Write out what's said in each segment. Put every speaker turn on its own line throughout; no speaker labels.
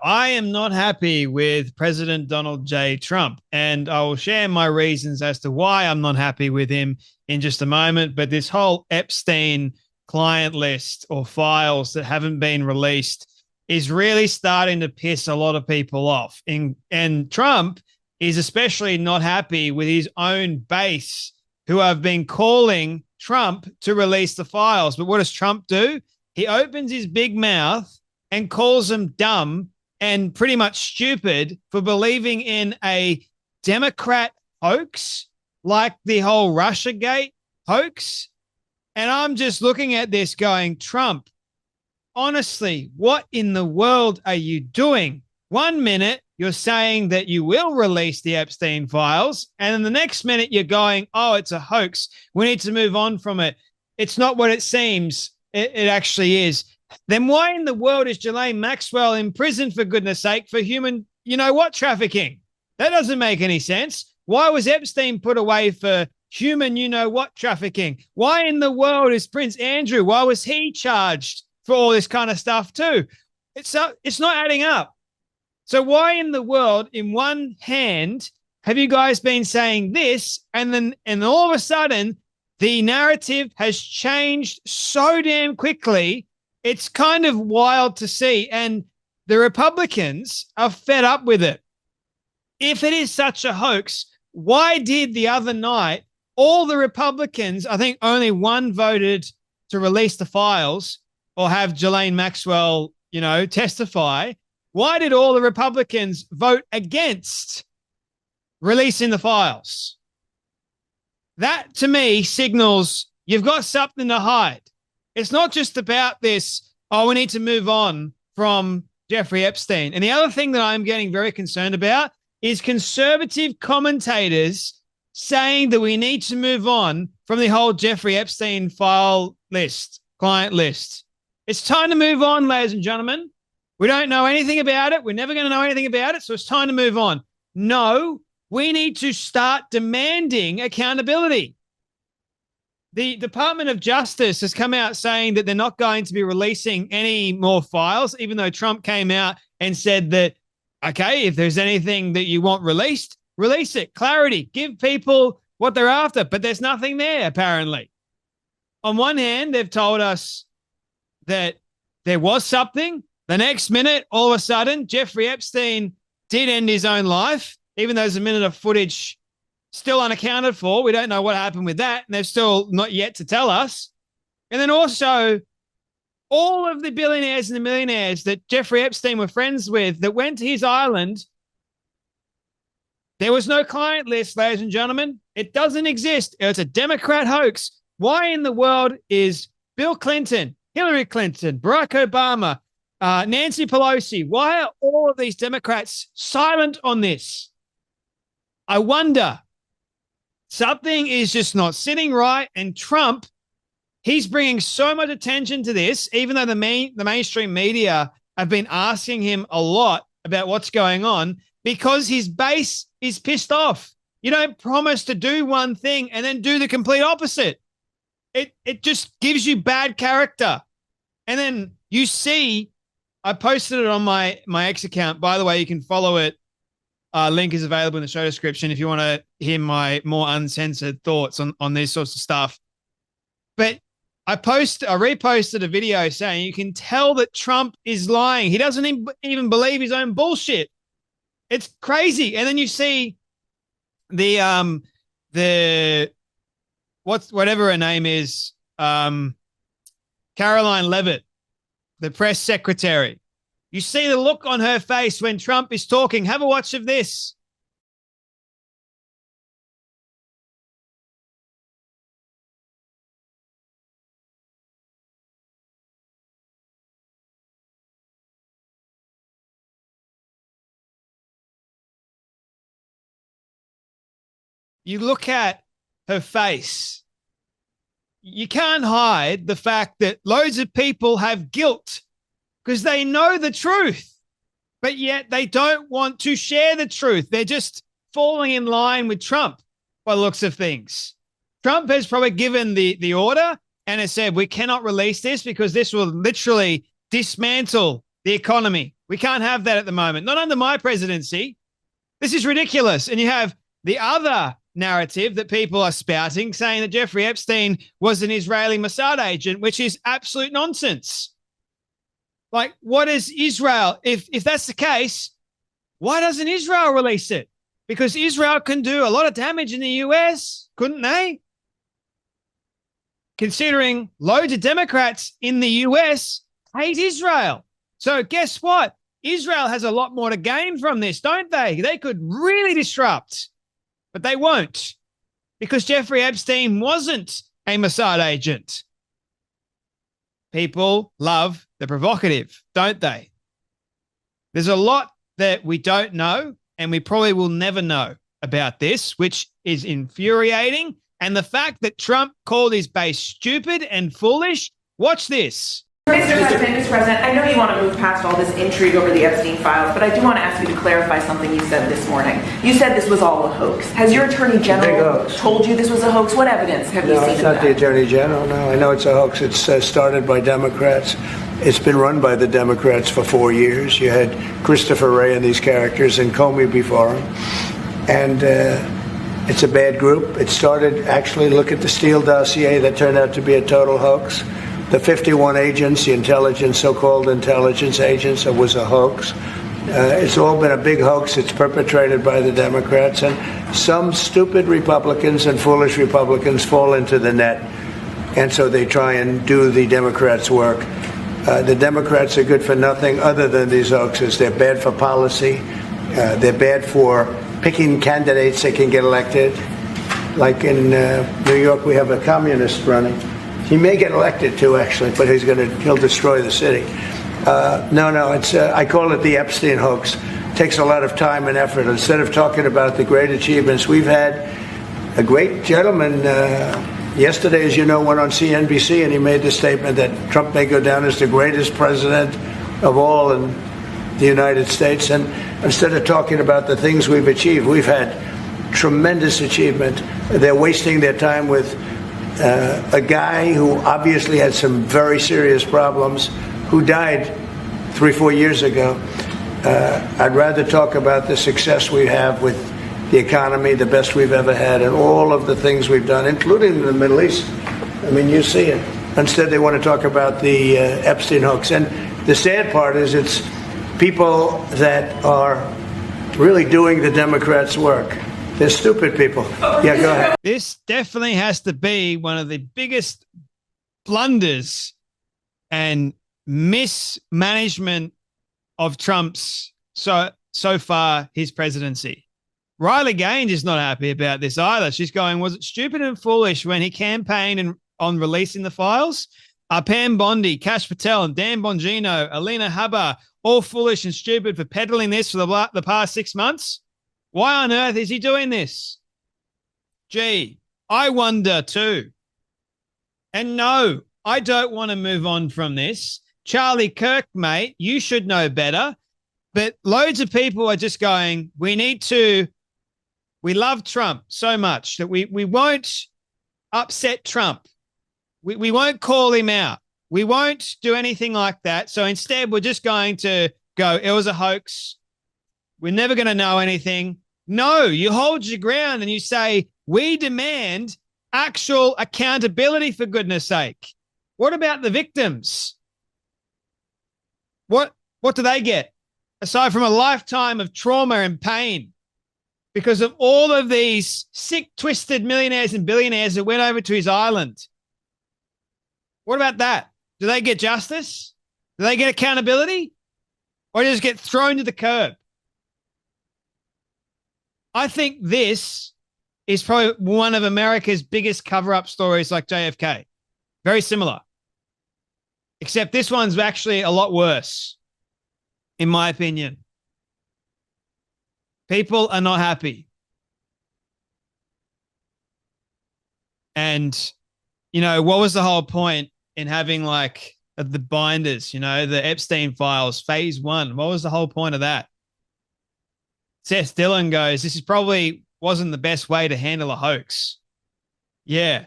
I am not happy with President Donald J. Trump, and I will share my reasons as to why I'm not happy with him in just a moment. But this whole Epstein client list or files that haven't been released is really starting to piss a lot of people off. And Trump is especially not happy with his own base who have been calling Trump to release the files. But what does Trump do? He opens his big mouth and calls them dumb and pretty much stupid for believing in a Democrat hoax like the whole Russiagate hoax. And I'm just looking at this going, Trump, honestly, what in the world are you doing? 1 minute, you're saying that you will release the Epstein files, and then the next minute you're going, oh, it's a hoax. We need to move on from it. It's not what it seems. It actually is. Then why in the world is Ghislaine Maxwell in prison, for goodness sake, for human, trafficking? That doesn't make any sense. Why was Epstein put away for human, trafficking? Why in the world is Prince Andrew? Why was he charged for all this kind of stuff too? It's not adding up. So why in the world, in one hand, have you guys been saying this, and all of a sudden the narrative has changed so damn quickly? It's kind of wild to see, and the Republicans are fed up with it. If it is such a hoax, why did the other night all the Republicans, I think only one voted to release the files or have Ghislaine Maxwell, testify? Why did all the Republicans vote against releasing the files? That, to me, signals you've got something to hide. It's not just about this, we need to move on from Jeffrey Epstein. And the other thing that I'm getting very concerned about is conservative commentators saying that we need to move on from the whole Jeffrey Epstein file list, client list. It's time to move on, ladies and gentlemen. We don't know anything about it. We're never going to know anything about it, so it's time to move on. No, we need to start demanding accountability. The Department of Justice has come out saying that they're not going to be releasing any more files, even though Trump came out and said that, okay, if there's anything that you want released, release it. Clarity. Give people what they're after. But there's nothing there, apparently. On one hand, they've told us that there was something. The next minute, all of a sudden, Jeffrey Epstein did end his own life, even though there's a minute of footage still unaccounted for. We don't know what happened with that, and they've still not yet to tell us. And then also, all of the billionaires and the millionaires that Jeffrey Epstein were friends with that went to his island, there was no client list, ladies and gentlemen. It doesn't exist. It's a Democrat hoax. Why in the world is Bill Clinton, Hillary Clinton, Barack Obama, Nancy Pelosi, why are all of these Democrats silent on this? I wonder. Something is just not sitting right, and Trump, he's bringing so much attention to this, even though the mainstream media have been asking him a lot about what's going on, because his base is pissed off. You don't promise to do one thing and then do the complete opposite. It just gives you bad character. And then you see, I posted it on my X account. By the way, you can follow it. Link is available in the show description if you want to hear my more uncensored thoughts on these sorts of stuff. But I reposted a video saying you can tell that Trump is lying. He doesn't even believe his own bullshit. It's crazy. And then you see the whatever her name is, Caroline Leavitt, the press secretary. You see the look on her face when Trump is talking. Have a watch of this. You look at her face. You can't hide the fact that loads of people have guilt because they know the truth, but yet they don't want to share the truth. They're just falling in line with Trump by the looks of things. Trump has probably given the order and has said, we cannot release this because this will literally dismantle the economy. We can't have that at the moment. Not under my presidency. This is ridiculous. And you have the other narrative that people are spouting, saying that Jeffrey Epstein was an Israeli Mossad agent, which is absolute nonsense. Like, what is Israel? If that's the case, why doesn't Israel release it? Because Israel can do a lot of damage in the US, couldn't they? Considering loads of Democrats in the US hate Israel. So guess what? Israel has a lot more to gain from this, don't they? They could really disrupt, but they won't, because Jeffrey Epstein wasn't a Mossad agent. People love the provocative, don't they? There's a lot that we don't know, and we probably will never know about this, which is infuriating. And the fact that Trump called his base stupid and foolish, watch this.
Mr. President, I know you want to move past all this intrigue over the Epstein files, but I do want to ask you to clarify something you said this morning. You said this was all a hoax. Has your Attorney General told you this was a hoax? What evidence have you seen of that? No,
it's not the Attorney General. No, I know it's a hoax. It's started by Democrats. It's been run by the Democrats for 4 years. You had Christopher Wray and these characters and Comey before him. And it's a bad group. It started, actually, look at the Steele dossier that turned out to be a total hoax. The 51 agents, the intelligence, so-called intelligence agents, it was a hoax. It's all been a big hoax. It's perpetrated by the Democrats. And some stupid Republicans and foolish Republicans fall into the net. And so they try and do the Democrats' work. The Democrats are good for nothing other than these hoaxes. They're bad for policy. They're bad for picking candidates that can get elected. Like in New York, we have a communist running. He may get elected too, actually, but he'll destroy the city. It's I call it the Epstein hoax. It takes a lot of time and effort. Instead of talking about the great achievements, we've had a great gentleman yesterday, as you know, went on CNBC and he made the statement that Trump may go down as the greatest president of all in the United States. And instead of talking about the things we've achieved, we've had tremendous achievement. They're wasting their time with a guy who obviously had some very serious problems, who died 3-4 years ago. I'd rather talk about the success we have with the economy, the best we've ever had, and all of the things we've done, including in the Middle East. I mean, you see it. Instead, they want to talk about the Epstein hoax. And the sad part is it's people that are really doing the Democrats' work. They're stupid people. Yeah, go ahead.
This definitely has to be one of the biggest blunders and mismanagement of Trump's so far his presidency. Riley Gaines is not happy about this either. She's going, was it stupid and foolish when he campaigned on releasing the files? Pam Bondi, Kash Patel, and Dan Bongino, Alina Habba, all foolish and stupid for peddling this for the past 6 months? Why on earth is he doing this? Gee, I wonder too. And no, I don't want to move on from this. Charlie Kirk, mate, you should know better. But loads of people are just going, we love Trump so much that we won't upset Trump. We won't call him out. We won't do anything like that. So instead, we're just going to go, it was a hoax. We're never going to know anything. No, you hold your ground and you say, we demand actual accountability, for goodness sake. What about the victims? What do they get? Aside from a lifetime of trauma and pain because of all of these sick, twisted millionaires and billionaires that went over to his island. What about that? Do they get justice? Do they get accountability? Or just get thrown to the curb? I think this is probably one of America's biggest cover-up stories like JFK. Very similar. Except this one's actually a lot worse, in my opinion. People are not happy. And, you know, what was the whole point in having like the binders, you know, the Epstein files, phase 1? What was the whole point of that? Seth Dillon goes, this is probably wasn't the best way to handle a hoax. Yeah.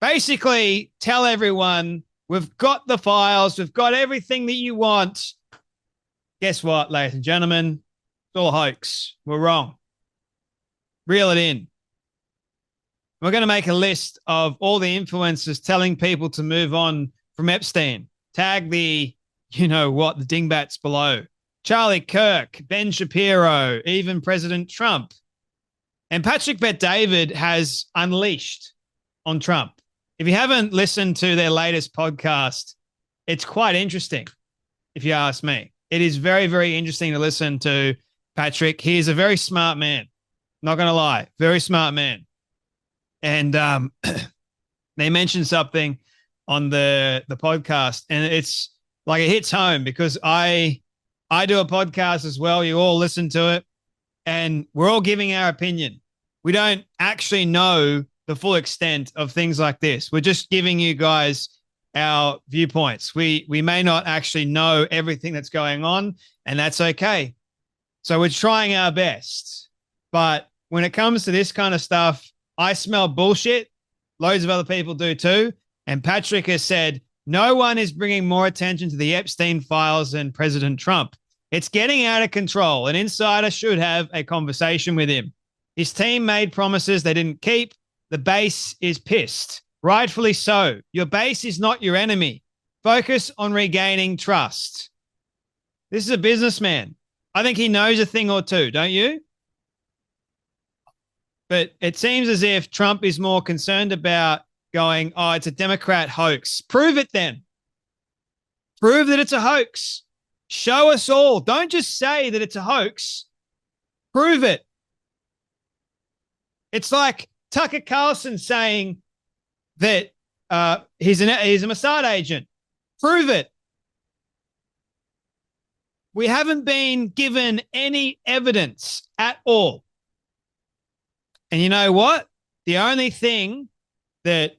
Basically, tell everyone, we've got the files, we've got everything that you want. Guess what, ladies and gentlemen? It's all a hoax. We're wrong. Reel it in. We're going to make a list of all the influencers telling people to move on from Epstein. Tag the, the dingbats below. Charlie Kirk, Ben Shapiro, even President Trump. And Patrick Bet-David has unleashed on Trump. If you haven't listened to their latest podcast, it's quite interesting, if you ask me. It is very, very interesting to listen to Patrick. He is a very smart man. Not going to lie. Very smart man. And they mentioned something on the podcast, and it's like it hits home because I do a podcast as well. You all listen to it, and we're all giving our opinion. We don't actually know the full extent of things like this. We're just giving you guys our viewpoints. We may not actually know everything that's going on, and that's okay. So we're trying our best. But when it comes to this kind of stuff, I smell bullshit. Loads of other people do too. And Patrick has said, no one is bringing more attention to the Epstein files than President Trump. It's getting out of control. An insider should have a conversation with him. His team made promises they didn't keep. The base is pissed. Rightfully so. Your base is not your enemy. Focus on regaining trust. This is a businessman. I think he knows a thing or two, don't you? But it seems as if Trump is more concerned about going, oh, it's a Democrat hoax. Prove it then. Prove that it's a hoax. Show us all. Don't just say that it's a hoax. Prove it. It's like Tucker Carlson saying that he's a Mossad agent. Prove it. We haven't been given any evidence at all. And you know what? The only thing that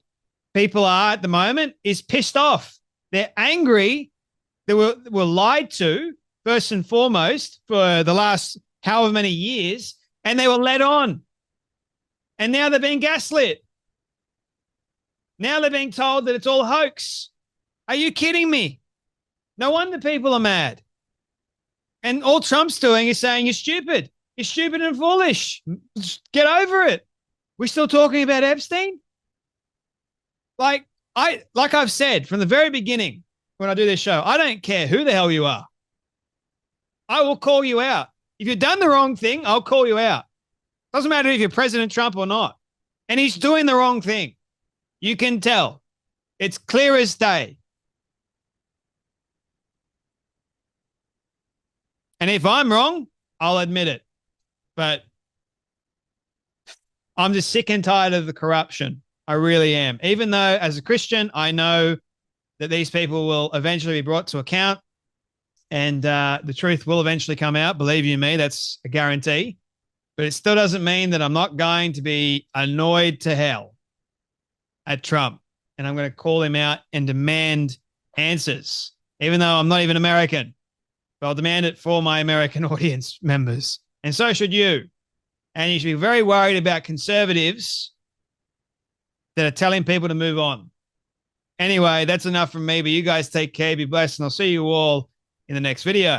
people are at the moment is pissed off. They're angry. They were lied to, first and foremost, for the last however many years, and they were led on. And now they're being gaslit. Now they're being told that it's all hoax. Are you kidding me? No wonder people are mad. And all Trump's doing is saying you're stupid. You're stupid and foolish. Just get over it. We're still talking about Epstein? Like I've said from the very beginning when I do this show, I don't care who the hell you are. I will call you out. If you've done the wrong thing, I'll call you out. Doesn't matter if you're President Trump or not. And he's doing the wrong thing. You can tell. It's clear as day. And if I'm wrong, I'll admit it. But I'm just sick and tired of the corruption. I really am. Even though as a Christian, I know that these people will eventually be brought to account and the truth will eventually come out. Believe you me, that's a guarantee. But it still doesn't mean that I'm not going to be annoyed to hell at Trump. And I'm going to call him out and demand answers, even though I'm not even American. But I'll demand it for my American audience members. And so should you. And you should be very worried about conservatives that are telling people to move on. Anyway, that's enough from me, but you guys take care, be blessed, and I'll see you all in the next video.